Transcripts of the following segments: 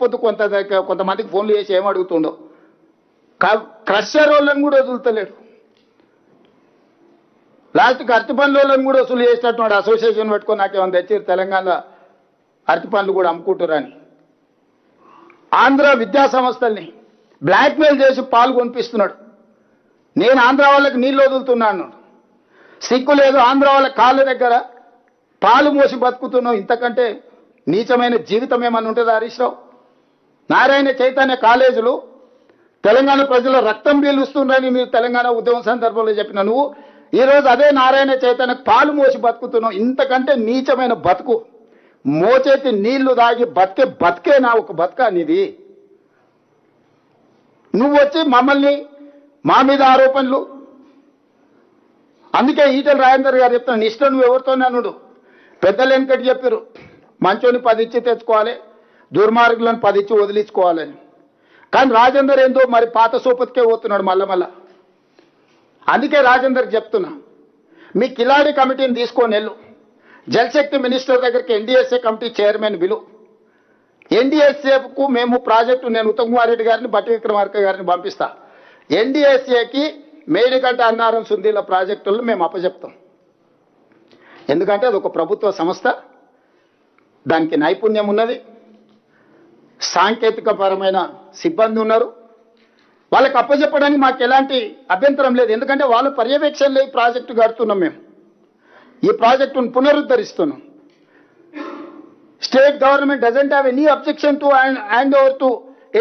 కొంతమందికి ఫోన్లు చేసి ఏం అడుగుతుండో క్రషర్ వాళ్ళని కూడా వదులుతలేడు. లాస్ట్కి అరటి పండ్ల వాళ్ళని కూడా వసూలు చేసినట్టు అసోసియేషన్ పెట్టుకొని నాకేమైనా తెచ్చారు తెలంగాణ అరటి పండ్లు కూడా అమ్ముకుంటారని. ఆంధ్ర విద్యా సంస్థల్ని బ్లాక్మెయిల్ చేసి పాలు కొనిపిస్తున్నాడు. నేను ఆంధ్ర వాళ్ళకి నీళ్ళు వదులుతున్నాను, సిగ్గు లేదు, ఆంధ్ర వాళ్ళ కాళ్ళ దగ్గర పాలు మోసి బతుకుతున్నావు. ఇంతకంటే నీచమైన జీవితం ఏమన్నా ఉంటుందా హరీష్ రావు? నారాయణ చైతన్య కాలేజీలు తెలంగాణ ప్రజల రక్తం పీలుస్తుందని మీరు తెలంగాణ ఉద్యమం సందర్భంలో చెప్పిన నువ్వు ఈరోజు అదే నారాయణ చైతన్య పాలు మోసి బతుకుతున్నావు. ఇంతకంటే నీచమైన బతుకు, మోచేతి నీళ్లు దాగి బతికే నా ఒక బతుక నీది. నువ్వు వచ్చి మమ్మల్ని మా మీద ఆరోపణలు. అందుకే ఈటెల రాజేందర్ గారు చెప్తాను, ఇష్టం నువ్వు ఎవరితోనూ పెద్దలు వెనకటి చెప్పారు, మంచోని 10 ఇచ్చి తెచ్చుకోవాలి, దుర్మార్గులను 10 ఇచ్చి వదిలించుకోవాలని. కానీ రాజేందర్ ఏందో మరి పాత సోపతికే పోతున్నాడు మళ్ళా. అందుకే రాజేందర్ చెప్తున్నా, మీ కిలాడి కమిటీని తీసుకొని వెళ్ళు, జలశక్తి మినిస్టర్ దగ్గరికి ఎన్డీఎస్ఏ కమిటీ చైర్మన్ విలు. ఎన్డీఎస్ఏకు మేము ప్రాజెక్టు, నేను ఉత్తమ్ కుమార్ రెడ్డి గారిని బట్టి విక్రమార్క గారిని పంపిస్తా. ఎన్డీఎస్ఏకి మేడిగడ్డ అన్నారం సుందీల ప్రాజెక్టులను మేము అప్పచెప్తాం. ఎందుకంటే అది ఒక ప్రభుత్వ సంస్థ, దానికి నైపుణ్యం ఉన్నది, సాంకేతికపరమైన సిబ్బంది ఉన్నారు. వాళ్ళకి అప్పచెప్పడానికి మాకు ఎలాంటి అభ్యంతరం లేదు. ఎందుకంటే వాళ్ళ పర్యవేక్షణలో ఈ ప్రాజెక్టు కడుతున్నాం. మేము ఈ ప్రాజెక్టును పునరుద్ధరిస్తున్నాం. State government doesn't have any objection to hand over to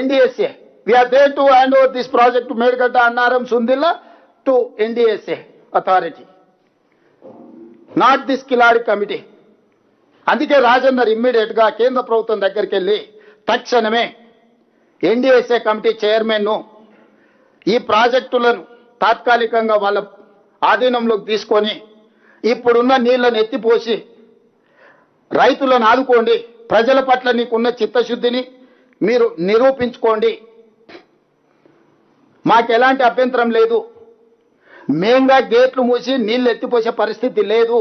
NDSA. We are there to hand over this project Medigadda Annaram Sundilla to NDSA authority, not this కిలాడి కమిటీ. అందుకే రాజేందర్ ఇమ్మీడియట్గా కేంద్ర ప్రభుత్వం దగ్గరికి వెళ్ళి తక్షణమే ఎన్డీఎస్ఏ కమిటీ చైర్మన్ను ఈ ప్రాజెక్టులను తాత్కాలికంగా వాళ్ళ ఆధీనంలోకి తీసుకొని ఇప్పుడున్న నీళ్లను ఎత్తిపోసి రైతులను ఆదుకోండి, ప్రజల పట్ల నీకున్న చిత్తశుద్ధిని మీరు నిరూపించుకోండి. మాకు ఎలాంటి అభ్యంతరం లేదు. మేంగా గేట్లు మూసి నీళ్ళు ఎత్తిపోసే పరిస్థితి లేదు.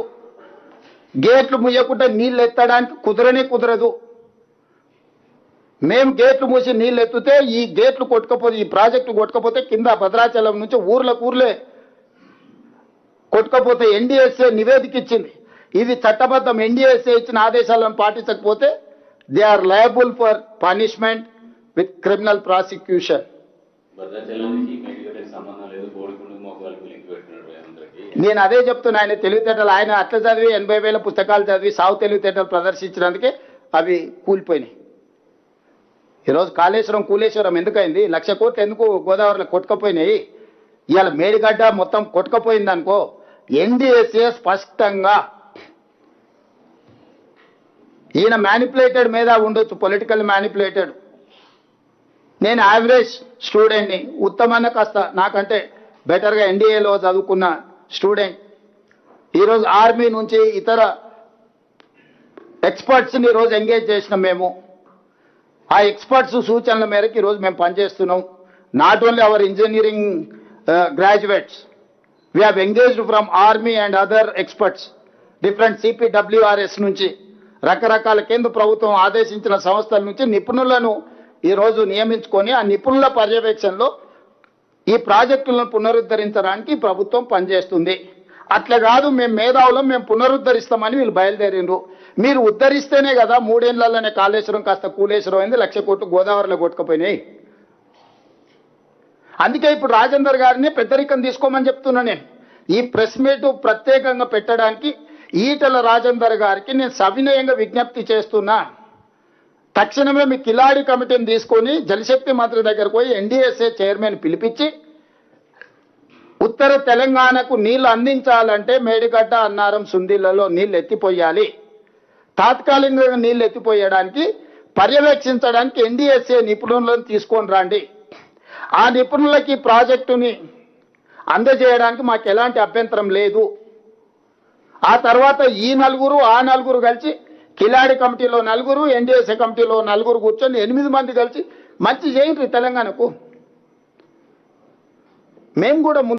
గేట్లు మూయకుండా నీళ్ళు ఎత్తడానికి కుదరదు. మేము గేట్లు మూసి నీళ్ళు ఎత్తితే ఈ గేట్లు కొట్టుకపోతే, ఈ ప్రాజెక్టు కొట్టుకపోతే కింద భద్రాచలం నుంచి ఊర్లే కొట్టుకపోతే ఎన్డీఎస్ఏ నివేదిక ఇచ్చింది. ఇది చట్టబద్ధం. ఎన్డీఎస్ఏ ఇచ్చిన ఆదేశాలను పాటించకపోతే they are liable for punishment with criminal prosecution. నేను అదే చెప్తున్నా, ఆయన తెలివితేటలు, ఆయన అట్లా చదివి 80,000 పుస్తకాలు చదివి సావు తెలివితేటలు ప్రదర్శించడానికే అవి కూలిపోయినాయి. ఈరోజు కాళేశ్వరం కూలేశ్వరం ఎందుకైంది? 1,00,000 కోట్లు ఎందుకు గోదావరిలో కొట్టుకపోయినాయి? ఇవాళ మేడిగడ్డ మొత్తం కొట్టుకపోయింది అనుకో, ఎన్డీఎస్ఏ స్పష్టంగా ఈయన మ్యానిపులేటెడ్ మీద ఉండొచ్చు, పొలిటికల్ మ్యానిపులేటెడ్. నేను యావరేజ్ స్టూడెంట్ని, ఉత్తమన్న కాస్త నాకంటే బెటర్గా ఎన్డీఏలో చదువుకున్న స్టూడెంట్. ఈరోజు ఆర్మీ నుంచి ఇతర ఎక్స్పర్ట్స్ని ఈరోజు ఎంగేజ్ చేసినాం మేము. ఆ ఎక్స్పర్ట్స్ సూచనల మేరకు ఈరోజు మేము పనిచేస్తున్నాం. Not only our engineering graduates, we have engaged from army and other experts, different CPWRS నుంచి, రకరకాల కేంద్ర ప్రభుత్వం ఆదేశించిన సంస్థల నుంచి నిపుణులను ఈరోజు నియమించుకొని ఆ నిపుణుల పర్యవేక్షణలో ఈ ప్రాజెక్టులను పునరుద్ధరించడానికి ప్రభుత్వం పనిచేస్తుంది. అట్లా కాదు మేము మేధావులం, మేము పునరుద్ధరిస్తామని వీళ్ళు బయలుదేరిండ్రు. మీరు ఉద్ధరిస్తేనే కదా 3 ఏళ్లలోనే కాళేశ్వరం కాస్త కూలేశ్వరం అయింది, 1,00,000 కోట్లు గోదావరిలో కొట్టుకుపోయినాయి. అందుకే ఇప్పుడు రాజేందర్ గారిని పెద్దరికం తీసుకోమని చెప్తున్నా. నేను ఈ ప్రెస్ మీట్ ప్రత్యేకంగా పెట్టడానికి ఈటెల రాజేందర్ గారికి నేను సవినయంగా విజ్ఞప్తి చేస్తున్నా. తక్షణమే మీ కిలాడి కమిటీని తీసుకొని జలశక్తి మంత్రి దగ్గరకు పోయి ఎన్డీఎస్ఏ చైర్మన్ పిలిపించి ఉత్తర తెలంగాణకు నీళ్లు అందించాలంటే మేడిగడ్డ అన్నారం సుందిళ్లలో నీళ్లు ఎత్తిపోయాలి. తాత్కాలికంగా నీళ్లు ఎత్తిపోయడానికి పర్యవేక్షించడానికి ఎన్డీఎస్ఏ నిపుణులను తీసుకొని రండి. ఆ నిపుణులకి ప్రాజెక్టుని అందజేయడానికి మాకు ఎలాంటి అభ్యంతరం లేదు. ఆ తర్వాత ఈ నలుగురు ఆ నలుగురు కలిసి కిలాడి కమిటీలో 4, ఎన్డీఎస్ఏ కమిటీలో 4 కూర్చొని 8 మంది కలిసి మంచి చేయండి తెలంగాణకు. మేము కూడా